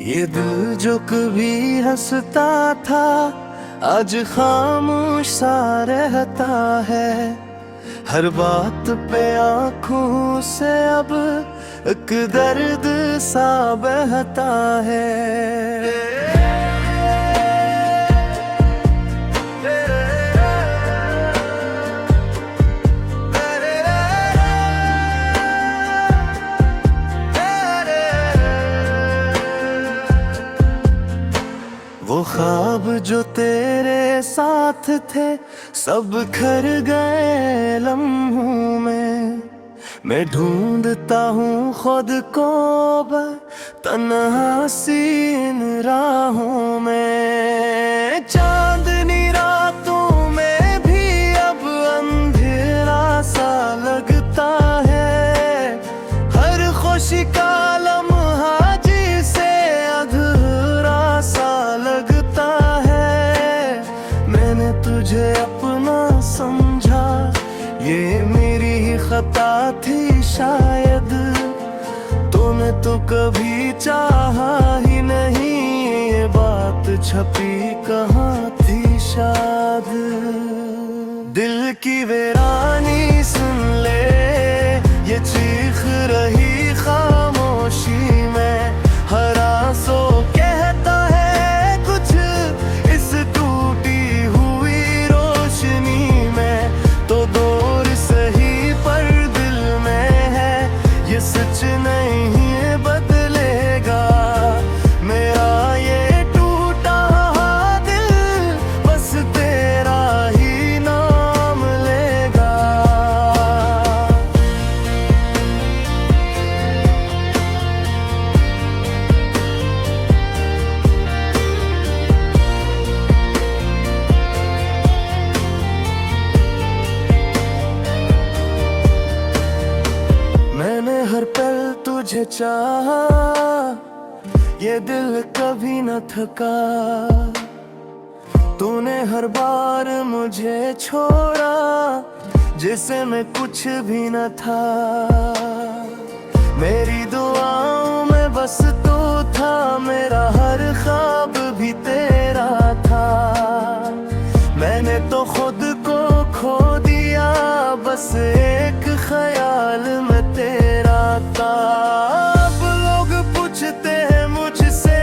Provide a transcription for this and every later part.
ये दिल जो कभी हंसता था आज खामोश सा रहता है। हर बात पे आँखों से अब एक दर्द सा बहता है। वो ख्वाब जो तेरे साथ थे सब खर गए लम्हों में। मैं ढूंढता हूँ खुद को तन्हा सी इन राहों में। चांदनी रातों में भी अब अंधेरा सा लगता है। हर खुशी का लम्हा जिसे अधूरा सा लगता है। मैंने तुझे अपना समझा ये मेरी ही खता थी शायद। तूने तो कभी चाहा ही नहीं ये बात छपी कहाँ थी शायद। दिल की वीरानी सुन ले ये चीख रही खामोशी में। हर आंसू कहता है कुछ इस टूटी हुई रोशनी में। तो दूर सही पर दिल में है ये सच नहीं बदलेगा। मेरा ये टूटा दिल बस तेरा ही नाम लेगा। मैंने हर पल तुझे चाहा ये दिल कभी न थका। तूने हर बार मुझे छोड़ा जिसे मैं कुछ भी न था। मेरी दुआओं में बस तू था मेरा हर ख्वाब भी तेरा था। मैंने तो खुद को खो दिया बस एक ख्याल में तेरा था। अब लोग पूछते हैं मुझसे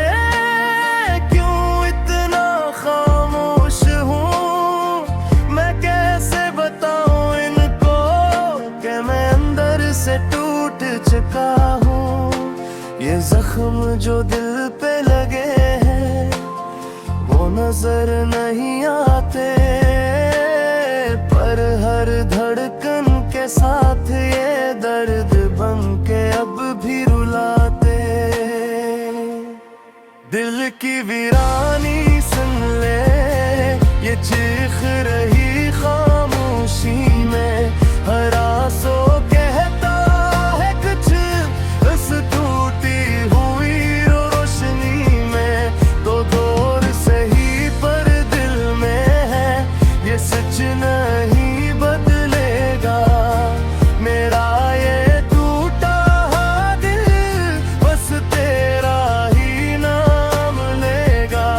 क्यों इतना खामोश हूँ। मैं कैसे बताऊँ इनको कि मैं अंदर से टूट चुका हूँ। ये जख्म जो दिल पे लगे हैं वो नजर नहीं आते। पर हर धड़कन के साथ ये दर्द बन के अब भी रुलाते। दिल की वीरानी सुन ले ये चीख रही खामोशी में। हर आंसू कहता है कुछ इस टूटी हुई रोशनी में। तो दूर सही पर दिल में है ये सच नहीं बदलेगा। मेरा ये टूटा दिल बस तेरा ही नाम लेगा।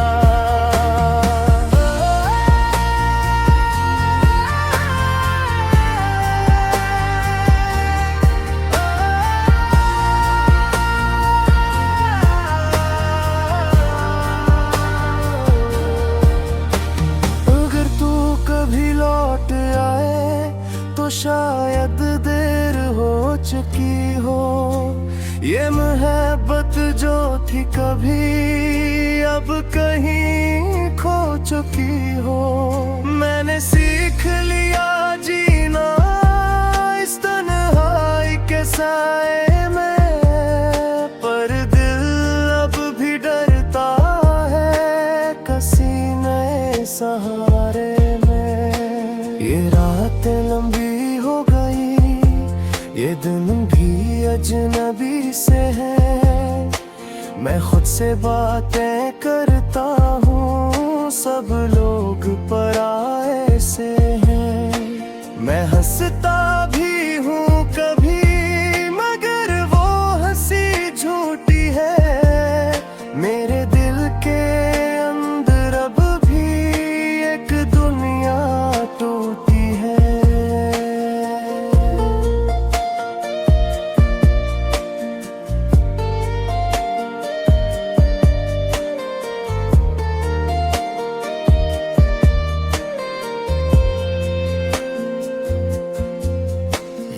अगर तू कभी लौट आए तो शायद देर हो चुकी हो। ये मोहब्बत जो थी कभी अब कहीं खो चुकी हो। मैंने सीख लिया जीना इस तन्हाई के साए में। पर दिल अब भी डरता है किसी नए सहारे में। ये रातें लंबी हो गई ये दिन भी अजनबी से है। मैं खुद से बातें करता हूँ सब लोग पराए से हैं। मैं हंसता भी हूँ कभी मगर वो हंसी झूठी है। मेरे दिल के अंदर अब भी एक दुनिया टूटी है।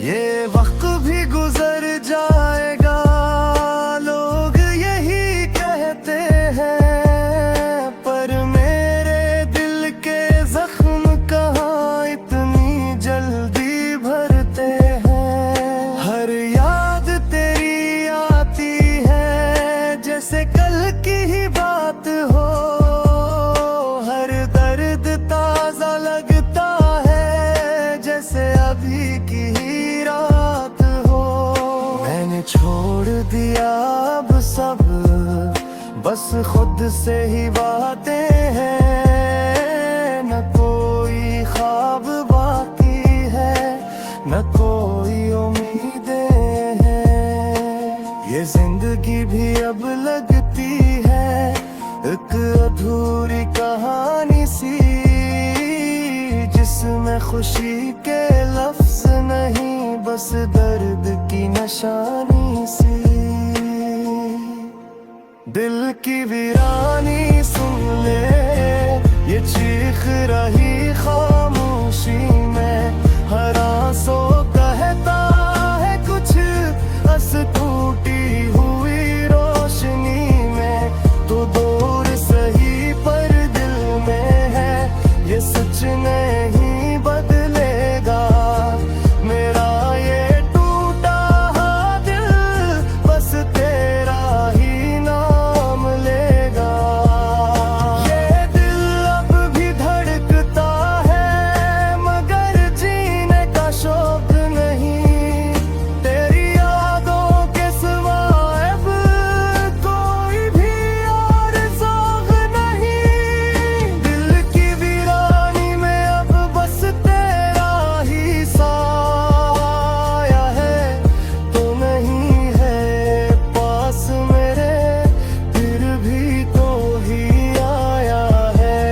ये वक्त भी गुजर जाएगा, लोग यही कहते हैं, पर मेरे दिल के जख्म कहाँ इतनी जल्दी भरते हैं। हर याद तेरी आती है जैसे कल की ही बात हो, हर दर्द ताजा लगता है जैसे अभी की रात हो। मैंने छोड़ दिया अब सब, बस खुद से ही बातें हैं, न कोई ख्वाब बाकी है, न कोई उम्मीदें हैं। ये जिंदगी भी अब लगती है एक अधूरी कहानी सी, जिसमें खुशी के लफ्ज नहीं, बस दर्द की निशानी सी। दिल की वीरानी सुन ले, ये चीख रही खामोशी में, हर आंसू कहता है कुछ, हंस टूटी हुई रोशनी में। तो दूर सही पर दिल में है, ये सच नहीं बदलेगा मेरा ये टूटा दिल, बस तेरा ही नाम लेगा। ये दिल अब भी धड़कता है मगर जीने का शौक नहीं, तेरी यादों के सिवा अब कोई भी और ज़ौक़ नहीं। दिल की वीरानी में अब बस तेरा ही साया है, तो नहीं है पास मेरे, फिर भी तो ही आया है।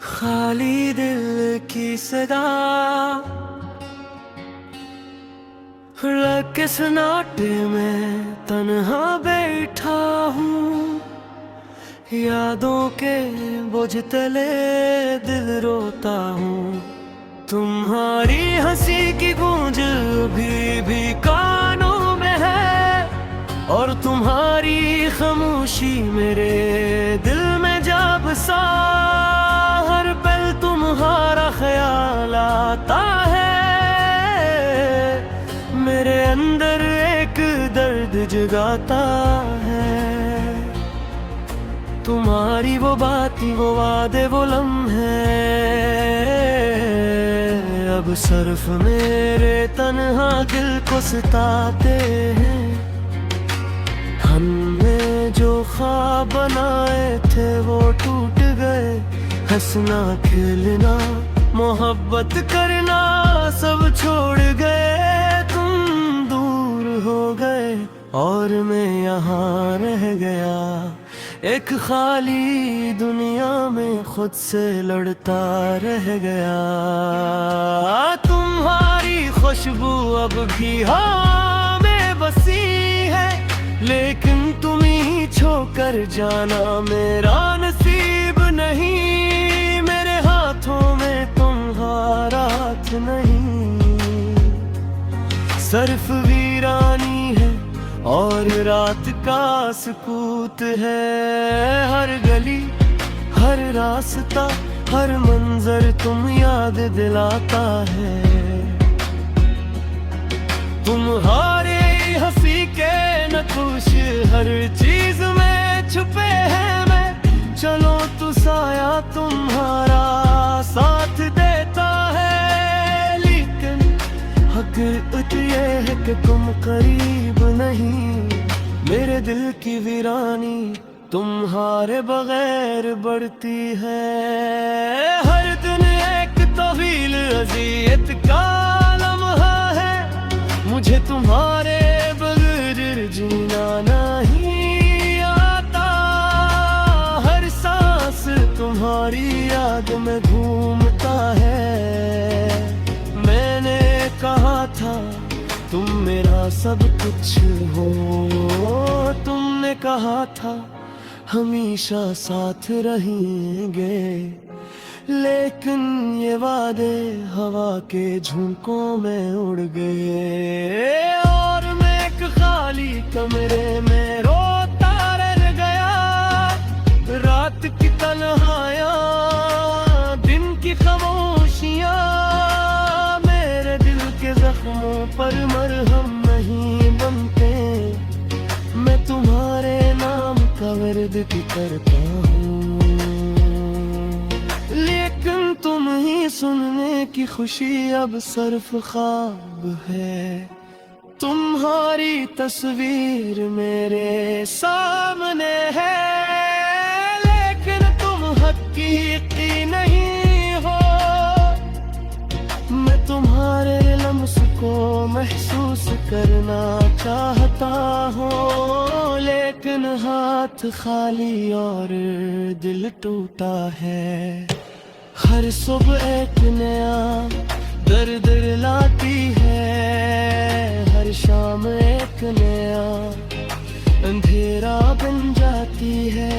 खाली दिल की सदा लग के सन्नाटे में तन्हा बैठा हूँ, यादों के बोझ तले दिल रोता हूँ। तुम्हारी हंसी की गूंज भी कानों में है, और तुम्हारी खामोशी मेरे दिल में जा बसा। हर पल तुम्हारा ख्याल आता है, मेरे अंदर एक दर्द जगाता है। तुम्हारी वो बातें, वो वादे, वो लम्हे अब सिर्फ मेरे तन्हा दिल को सताते हैं। हमने जो ख्वाब बनाए थे वो टूट गए, हंसना खेलना मोहब्बत करना सब छोड़ गए। तुम दूर हो गए और मैं यहाँ रह गया, एक खाली दुनिया में खुद से लड़ता रह गया। तुम्हारी खुशबू अब भी हाँ में बसी है, लेकिन तुम ही छोड़कर जाना मेरा नसीब नहीं। मेरे हाथों में तुम्हारा हाथ नहीं, सिर्फ वीरानी है और रात का सुकूत है। हर गली, हर रास्ता, हर मंजर तुम याद दिलाता है। तुम्हारे हंसी के नक्श हर चीज में छुपे हैं मैं। चलो तो साया तुम्हारा साथ देता है, लेकिन हकीकत ये है कि तुम करीब नहीं। मेरे दिल की वीरानी तुम्हारे बगैर बढ़ती है हर दिन एक तवील अज़ियत का लम्हा है। मुझे तुम्हारे बगैर जीना नहीं आता, हर सांस तुम्हारी याद में घूमता है। मैंने कहा था तुम मेरा सब कुछ हो, तुमने कहा था हमेशा साथ रहेंगे, लेकिन ये वादे हवा के झोंकों में उड़ गए। और मैं एक खाली कमरे में रोता रह गया, रात की तन्हाइयाँ, दिन की खामोशियाँ मेरे दिल के जख्मों पर मरहम नहीं बनते। मैं तुम्हारे नाम का वर्द भी करता हूँ, लेकिन तुम ही सुनने की खुशी अब सिर्फ ख्वाब है। तुम्हारी तस्वीर मेरे सामने है, लेकिन तुम हकीकी नहीं हो। मैं तुम्हारे लम्स को महसूस करना चाहता हूँ, लेकिन हाथ खाली और दिल टूटा है। हर सुबह एक नया दर्द लाती है, हर शाम एक नया अंधेरा बन जाती है।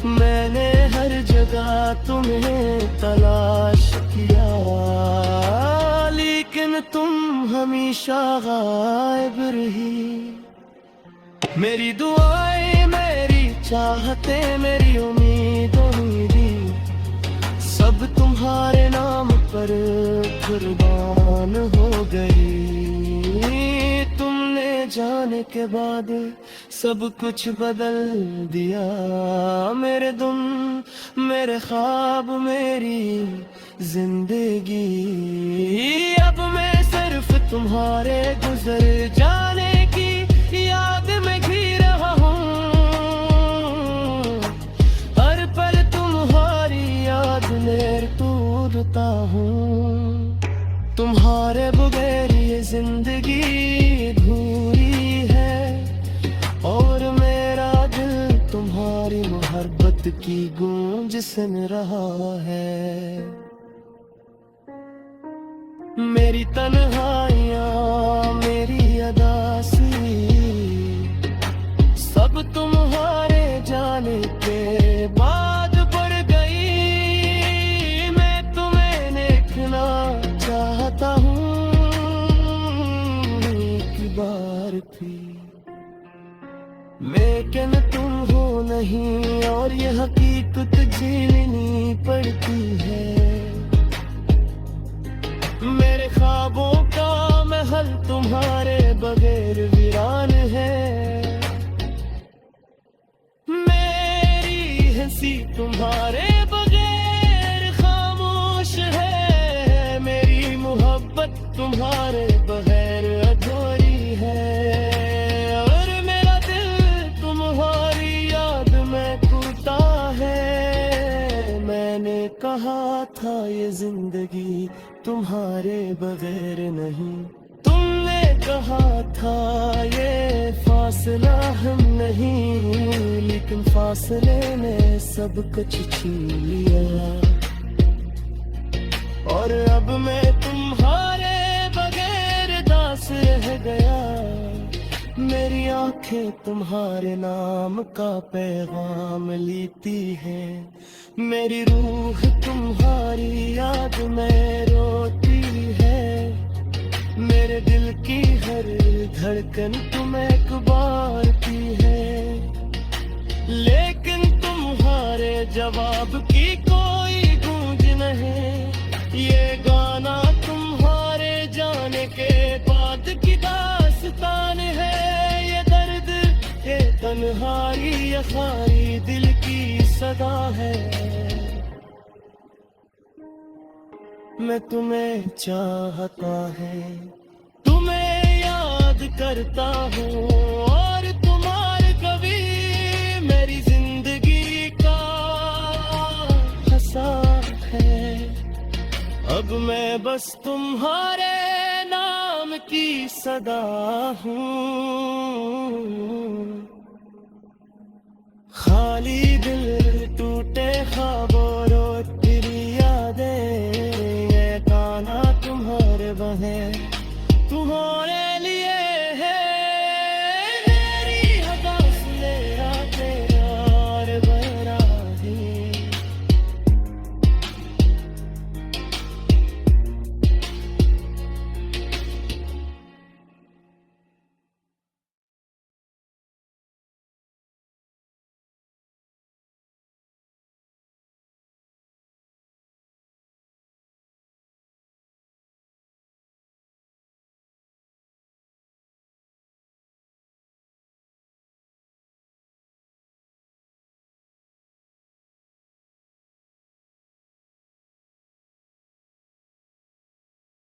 मैंने हर जगह तुम्हें तलाश किया, लेकिन तुम हमेशा गायब रही। मेरी दुआएं, मेरी चाहतें, मेरी उम्मीदों मेरी सब तुम्हारे नाम पर कुर्बान हो गई। तुमने जाने के बाद सब कुछ बदल दिया, मेरे दुम, मेरे ख्वाब, मेरी जिंदगी। अब मैं सिर्फ तुम्हारे गुजर जाने की याद में घी रहा हूँ, हर पल तुम्हारी याद में टूटता हूँ। तुम्हारे बगैर ये जिंदगी अधूरी है, और मेरा दिल तुम्हारी मोहब्बत की गूंज सुन रहा है। मेरी तन्हाइयाँ, मेरी अदासी सब तुम्हारे जाने के बाद बढ़ गई। मैं तुम्हें देखना चाहता हूँ एक बार भी, लेकिन तुम हो नहीं और ये हकीकत झेलनी पड़ती है। मेरे ख्वाबों का महल तुम्हारे बगैर वीरान है, मेरी हंसी तुम्हारे बगैर खामोश है, मेरी मोहब्बत तुम्हारे बगैर अधूरी है, और मेरा दिल तुम्हारी याद में टूटा है। मैंने कहा था ये जिंदगी तुम्हारे बगैर नहीं, तुमने कहा था ये फासला हम नहीं, लेकिन फासले ने सब कुछ छीन लिया। और अब मैं तुम्हारे बगैर दास रह गया। मेरी आंखें तुम्हारे नाम का पैगाम लेती है, मेरी रूह तुम्हारी याद में रोती है। मेरे दिल की हर धड़कन तुम्हें पुकारती है, लेकिन तुम्हारे जवाब की कोई गूंज नहीं। ये गाना तुम्हारे जाने के बाद की दास्तान है, ये दर्द, ये तन्हाई, ये खाली दिल की सदा है। मैं तुम्हें चाहता है, तुम्हें याद करता हूँ, और तुम्हारे कभी मेरी जिंदगी अब मैं बस तुम्हारे नाम की सदा हूँ। खाली दिल टूटे ख्वाब